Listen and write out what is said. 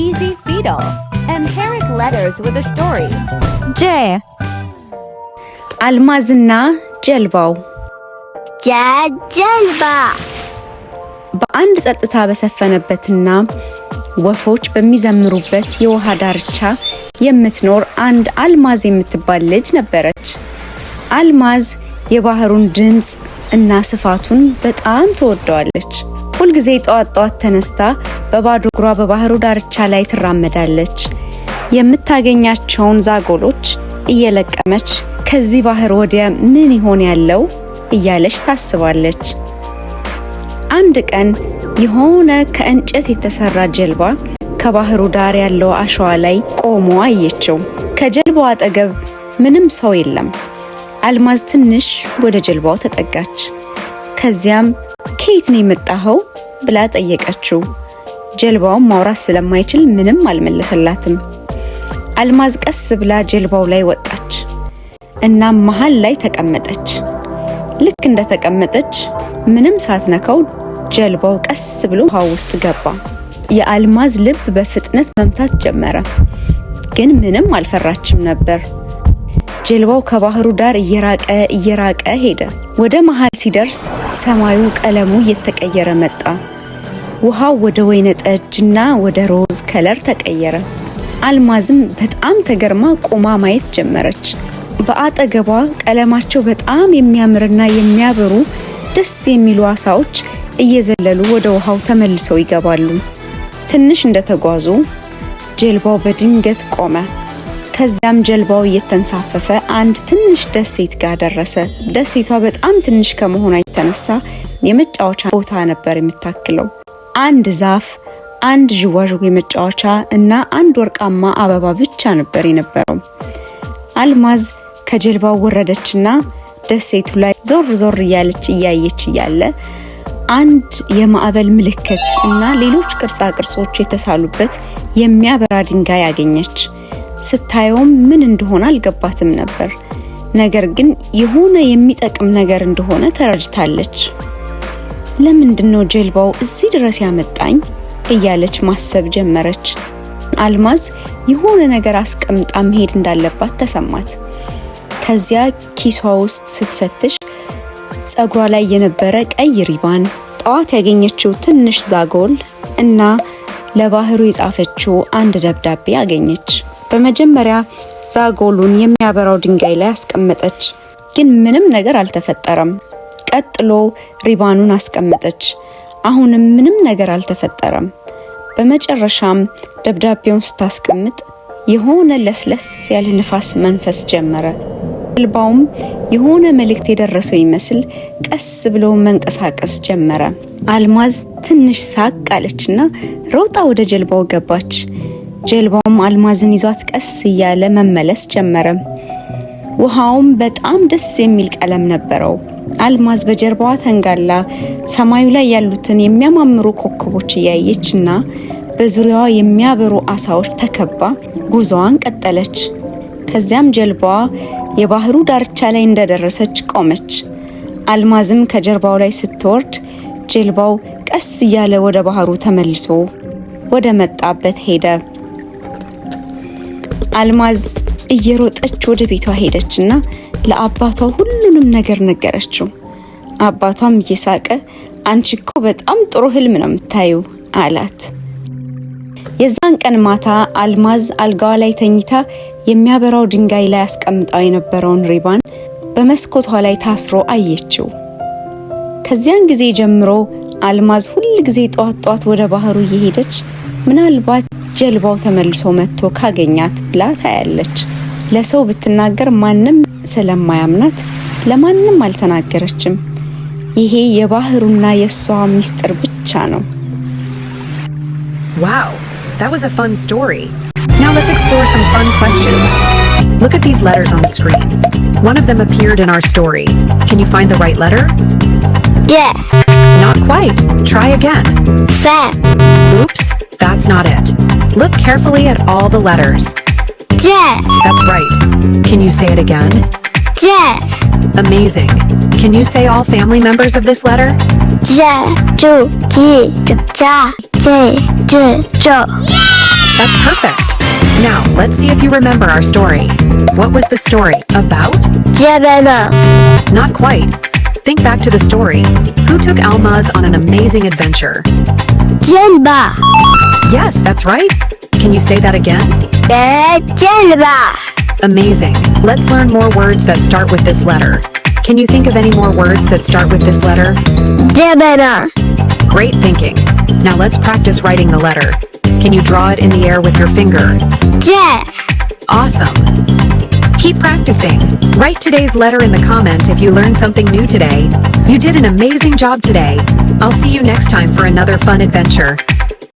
Easy Feedle. Empiric letters with a story. ጀ አልማዝና ጀልባው። ጀልባ በአንድ ጸጥታ በሰፈነበትና ወፎች በሚዘምሩበት የውሃ ዳርቻ የምትኖር አንድ አልማዝ የምትባል ልጅ ነበረች። አልማዝ የባህሩን ድምጽ እና ስፋቱን በጣም ትወደዋለች። ሁልጊዜ ጠዋት ተነስታ በባዶ እግሯ በባህሩ ዳርቻ ላይ ትራመዳለች። የምታገኛቸውን ዛጎሎች እየለቀመች ከዚህ ባህር ወዲያ ምን ይሆን ያለው እያለች ታስባለች። አንድ ቀን የሆነ ከእንጨት የተሰራ ጀልባ ከባህሩ ዳር ያለው አሸዋ ላይ ቆሞ አየችው። ከጀልባው አጠገብ ምንም ሰው የለም። አልማዝ ትንሽ ወደ ጀልባው ተጠጋች። ከዚያም ከየት ነው የመጣኸው ብላ ጠየቀችው። ጀልባውን ማውራት ስለማይችል ምንም አልመለሰላትም። አልማዝ ቀስ ብላ ጀልባው ላይ ወጣች እና መሃል ላይ ተቀመጠች። ልክ እንደተቀመጠች ምንም ሳትነካው ጀልባው ቀስ ብሎ ውሃ ውስጥ ገባ። የአልማዝ ልብ በፍጥነት መምታት ጀመረ፣ ግን ምንም አልፈራችም ነበር። ጀልባው ከባህሩ ዳር እየራቀ ሄደ። ወደ መሃል ሲደርስ ሰማዩ ቀለሙ እየተቀየረ መጣ። ውሃው ወደ ወይነ ጠጅና ወደ ሮዝ ከለር ተቀየረ። አልማዝም በጣም ተገርማ ቆማ ማየት ጀመረች። በአጠገቧ ቀለማቸው በጣም የሚያምርና የሚያበሩ ደስ የሚሉ አሳዎች እየዘለሉ ወደ ውሃው ተመልሰው ይገባሉ። ትንሽ እንደተጓዙ ጀልባው በድንገት ቆመ። ከዚያም ጀልባው እየተንሳፈፈ አንድ ትንሽ ደሴት ጋር ደረሰ። ደሴቷ በጣም ትንሽ ከመሆኗ የተነሳ የመጫወቻ ቦታ ነበር የምታክለው። አንድ ዛፍ፣ አንድ ዥዋዥዌ መጫወቻ እና አንድ ወርቃማ አበባ ብቻ ነበር የነበረው። አልማዝ ከጀልባው ወረደችና ደሴቱ ላይ ዞር እያለች እያየች እያለ አንድ የማዕበል ምልክት እና ሌሎች ቅርጻ ቅርጾች የተሳሉበት የሚያበራ ድንጋይ አገኘች። ስታየውም ምን እንደሆነ አልገባትም ነበር። ነገር ግን የሆነ የሚጠቅም ነገር እንደሆነ ተረድታለች። ለምንድነው ጀልባው እዚህ ድረስ ያመጣኝ እያለች ማሰብ ጀመረች። አልማዝ የሆነ ነገር አስቀምጣ መሄድ እንዳለባት ተሰማት። ከዚያ ኪሷ ውስጥ ስትፈትሽ ጸጉሯ ላይ የነበረ ቀይ ሪባን፣ ጠዋት ያገኘችው ትንሽ ዛጎል እና ለባህሩ የጻፈችው አንድ ደብዳቤ አገኘች። በመጀመሪያ ዛጎሉን የሚያበራው ድንጋይ ላይ አስቀመጠች፣ ግን ምንም ነገር አልተፈጠረም። ቀጥሎ ሪባኑን አስቀመጠች፣ አሁንም ምንም ነገር አልተፈጠረም። በመጨረሻም ደብዳቤውን ስታስቀምጥ የሆነ ለስለስ ያለ ንፋስ መንፈስ ጀመረ። ጀልባውም የሆነ መልእክት የደረሰው ይመስል ቀስ ብሎ መንቀሳቀስ ጀመረ። አልማዝ ትንሽ ሳቅ አለችና ሮጣ ወደ ጀልባው ገባች። ጀልባውም አልማዝን ይዟት ቀስ እያለ መመለስ ጀመረ። ውሃውም በጣም ደስ የሚል ቀለም ነበረው። አልማዝ በጀርባዋ ተንጋላ ሰማዩ ላይ ያሉትን የሚያማምሩ ኮከቦች እያየችና በዙሪያዋ የሚያበሩ አሳዎች ተከባ ጉዞዋን ቀጠለች። ከዚያም ጀልባዋ የባህሩ ዳርቻ ላይ እንደደረሰች ቆመች። አልማዝም ከጀርባው ላይ ስትወርድ ጀልባው ቀስ እያለ ወደ ባህሩ ተመልሶ ወደ መጣበት ሄደ። አልማዝ እየሮጠች ወደ ቤቷ ሄደችና ለአባቷ ሁሉንም ነገር ነገረችው። አባቷም እየሳቀ አንቺ እኮ በጣም ጥሩ ህልም ነው የምታዩ አላት። የዛን ቀን ማታ አልማዝ አልጋዋ ላይ ተኝታ የሚያበራው ድንጋይ ላይ አስቀምጣው የነበረውን ሪባን በመስኮቷ ላይ ታስሮ አየችው። ከዚያን ጊዜ ጀምሮ አልማዝ ሁልጊዜ ጧት ወደ ባህሩ እየሄደች ምናልባት ጀልባው ተመልሶ መጥቶ ካገኛት ብላ ታያለች። ለሰው ብትናገር ማንም ስለማያምናት ለማንም አልተናገረችም። ይሄ የባህሩና የሷ ሚስጥር ብቻ ነው። Wow, that was a fun story. Now let's explore some fun questions. Look at these letters on the screen. One of them appeared in our story. Can you find the right letter? ጀ Not quite. Try again. ፈ Oops, that's not it. Look carefully at all the letters. ጀ That's right. Can you say it again? ጀ Amazing. Can you say all family members of this letter? ጀ ጁ ጂ ጃ ጄ ጅ ጆ That's perfect. Now, let's see if you remember our story. What was the story about? ጀበና Not quite. Think back to the story. Who took Almaz on an amazing adventure? ጀልባ Yes, that's right. Can you say that again? ጀልባ Amazing. Let's learn more words that start with this letter. Can you think of any more words that start with this letter? ጀበና Great thinking. Now let's practice writing the letter. Can you draw it in the air with your finger? ጀ Awesome. Keep practicing. Write today's letter in the comment if you learned something new today. You did an amazing job today. I'll see you next time for another fun adventure.